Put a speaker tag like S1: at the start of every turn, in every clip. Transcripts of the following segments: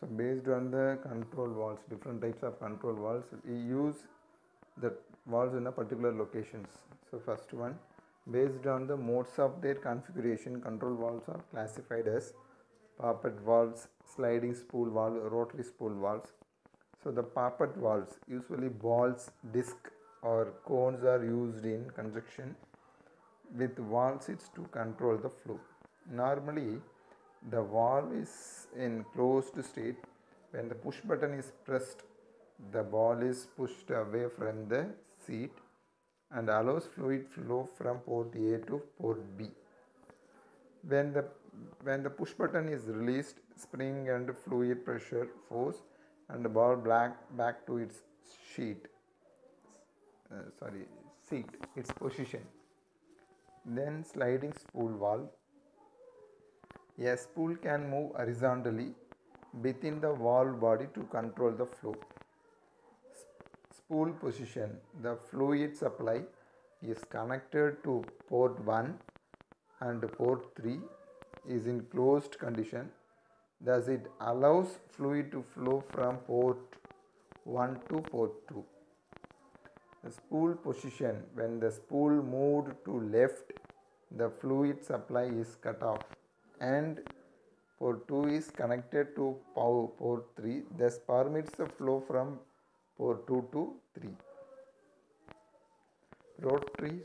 S1: So based on the control valves, different types of control valves, we use the valves in a particular locations. So first one, based on the modes of their configuration, control valves are classified as poppet valves, sliding spool valve, rotary spool valves. So the poppet valves, usually balls, disc or cones are used in conjunction with valve seats to control the flow. Normally, the valve is in closed state. When the push button is pressed, the ball is pushed away from the seat and allows fluid flow from port A to port B. When the push button is released, spring and fluid pressure force and the ball back to its sheet. Seat, its position. Then sliding spool valve. A spool can move horizontally within the valve body to control the flow. Spool position. The fluid supply is connected to port 1 and port 3 is in closed condition. Thus it allows fluid to flow from port 1 to port 2. The spool position. When the spool moved to left, the fluid supply is cut off and port 2 is connected to port 3, thus permits the flow from port 2 to 3. Rotary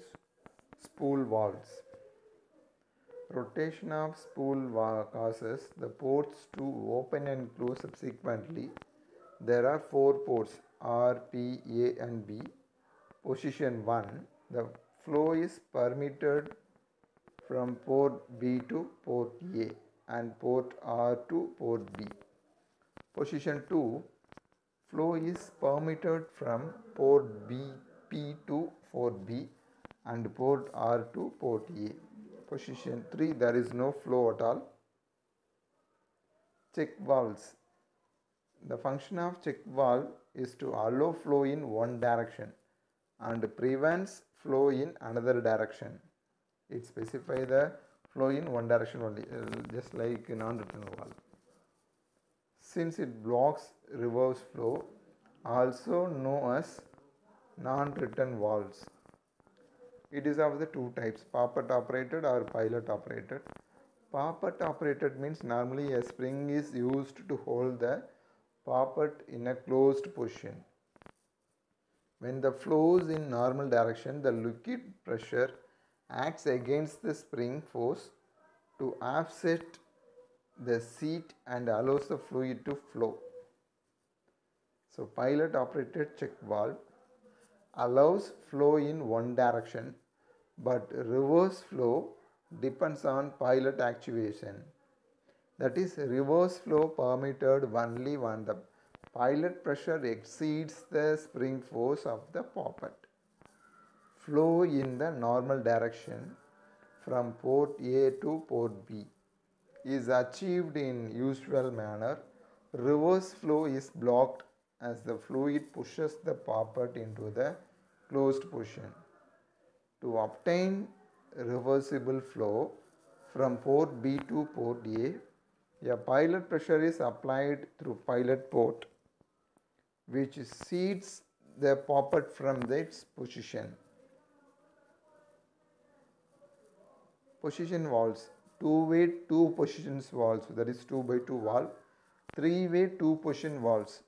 S1: spool valves. Rotation of spool causes the ports to open and close subsequently. There are 4 ports R, P, A and B. Position 1. The flow is permitted from port B to port A and port R to port B. Position 2. Flow is permitted from port P to port B and port R to port A. Position 3. There is no flow at all. Check valves. The function of check valve is to allow flow in one direction and prevents flow in another direction. It specifies the flow in one direction only, just like non-return valve. Since it blocks reverse flow, also known as non-return valves. It is of the two types, poppet operated or pilot operated. Poppet operated means normally a spring is used to hold the poppet in a closed position. When the flows in normal direction, the liquid pressure acts against the spring force to offset the seat and allows the fluid to flow. So pilot operated check valve allows flow in one direction, but reverse flow depends on pilot actuation. That is, reverse flow permitted only when the pilot pressure exceeds the spring force of the poppet. Flow in the normal direction from port A to port B is achieved in usual manner. Reverse flow is blocked as the fluid pushes the poppet into the closed position. To obtain reversible flow from port B to port A pilot pressure is applied through pilot port, which seats the poppet from its position. Position valves. Two-way, two positions valves, that is 2x2 valve. Three-way, two position valves,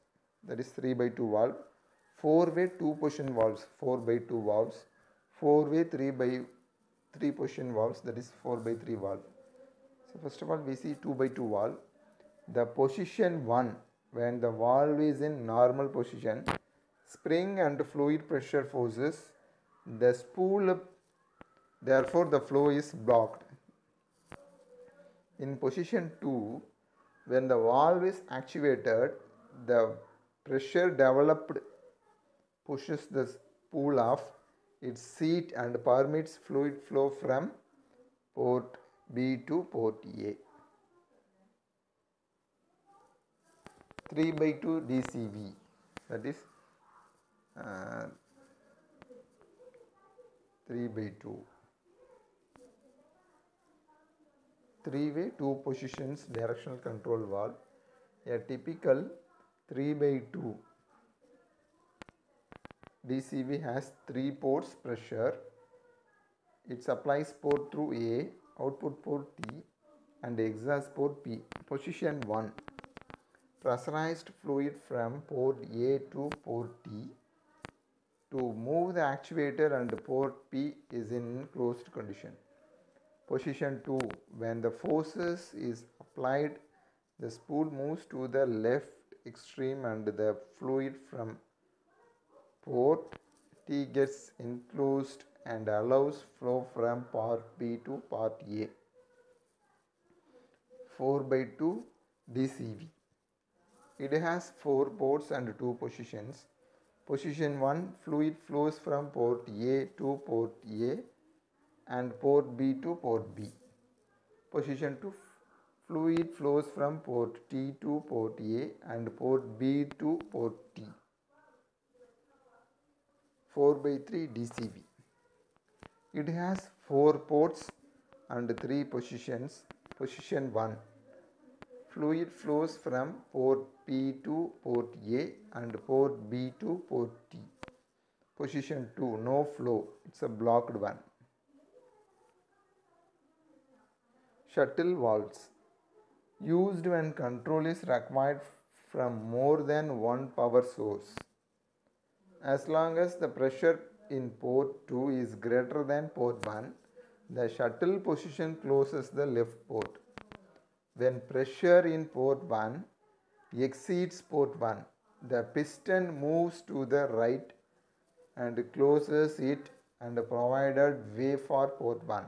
S1: that is 3x2 valve. Four-way, two position valves, 4x2 valves. Four-way, 3x3 position valves, that is 4x3 valve. So first of all, we see 2x2 valve. The position 1, when the valve is in normal position, spring and fluid pressure forces the spool up, therefore the flow is blocked. In position 2, when the valve is actuated, the pressure developed pushes the spool off its seat and permits fluid flow from port B to port A. 3x2 DCV, that is 3x2. Three-way, two positions directional control valve. A typical 3/2 DCV has 3 ports pressure. It supplies port through A, output port T and exhaust port P. Position 1. Pressurized fluid from port A to port T. To move the actuator and port P is in closed condition. Position 2. When the forces is applied, the spool moves to the left extreme and the fluid from port T gets enclosed and allows flow from part B to part A. 4/2 DCV. It has 4 ports and 2 positions. Position 1. Fluid flows from port A to port A and port B to port B. Position 2. Fluid flows from port T to port A and port B to port T. 4/3 DCV. It has 4 ports and 3 positions. Position 1. Fluid flows from port P to port A and port B to port T. Position 2. No flow. It's a blocked one. Shuttle valves. Used when control is required from more than one power source. As long as the pressure in port 2 is greater than port 1, the shuttle position closes the left port. When pressure in port 1 exceeds port 1, the piston moves to the right and closes it and provided way for port 1.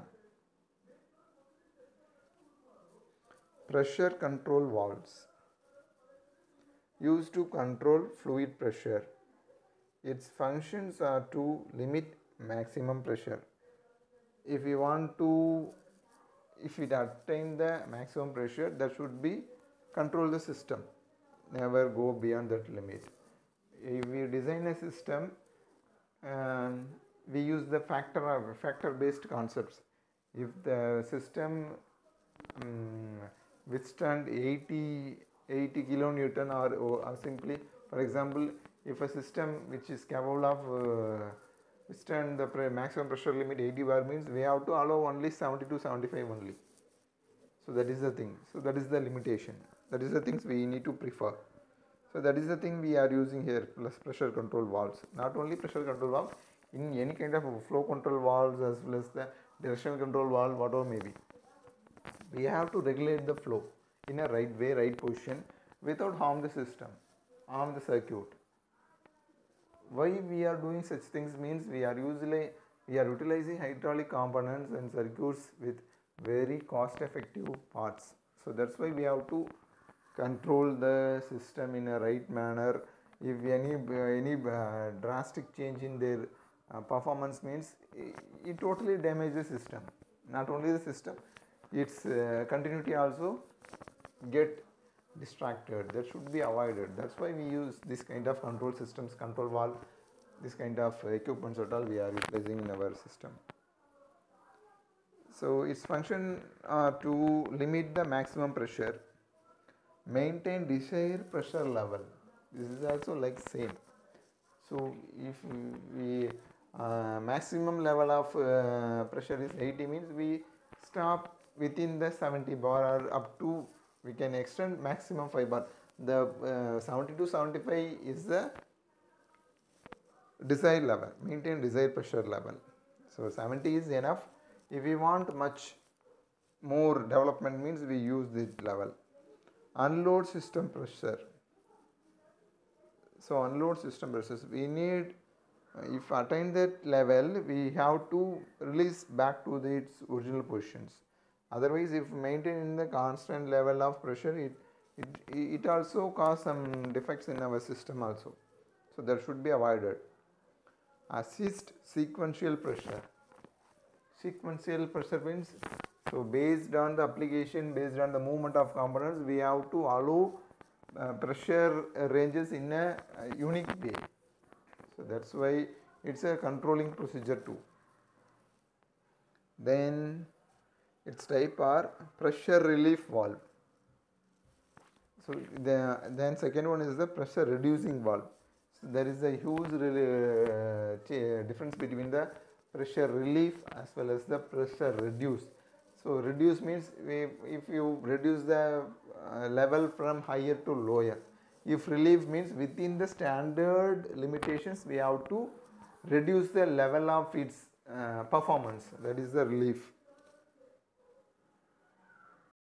S1: Pressure control valves. Used to control fluid pressure. Its functions are to limit maximum pressure. If it attain the maximum pressure, that should be control the system. Never go beyond that limit. If we design a system, we use the factor based concepts. If the system withstand 80 kilonewton or simply, for example, if a system which is capable of withstand the maximum pressure limit 80 bar means we have to allow only 70 to 75 only. So that is the thing. So that is the limitation. That is the things we need to prefer. So that is the thing we are using here, plus pressure control valves. Not only pressure control valve, in any kind of flow control valves as well as the direction control valve, whatever may be. We have to regulate the flow in a right way, right position without harm the system, harm the circuit. Why we are doing such things means we are utilizing hydraulic components and circuits with very cost effective parts. So that's why we have to control the system in a right manner. If any drastic change in their performance means it totally damages the system. Not only the system, its continuity also get distracted. That should be avoided. That's why we use this kind of control systems, control valve, this kind of equipments at all we are utilizing in our system. So its function are to limit the maximum pressure, maintain desired pressure level. This is also like same. So if we maximum level of pressure is 80 means we stop within the 70 bar or up to we can extend maximum 5 bar. The 70 to 75 is the desired level, maintain desired pressure level. So 70 is enough. If we want much more development means we use this level. Unload system pressure. So unload system pressures, we need, if attain that level, we have to release back to its original positions. Otherwise, if maintain in the constant level of pressure, it also cause some defects in our system also. So that should be avoided. Assist sequential pressure. Sequential pressure means, so based on the application, based on the movement of components, we have to allow pressure ranges in a unique way. So that's why it's a controlling procedure too. Then its type are pressure relief valve. So So then second one is the pressure reducing valve. So there is a huge difference between the pressure relief as well as the pressure reduce. So reduce means if you reduce the level from higher to lower. If relief means within the standard limitations we have to reduce the level of its performance, that is the relief.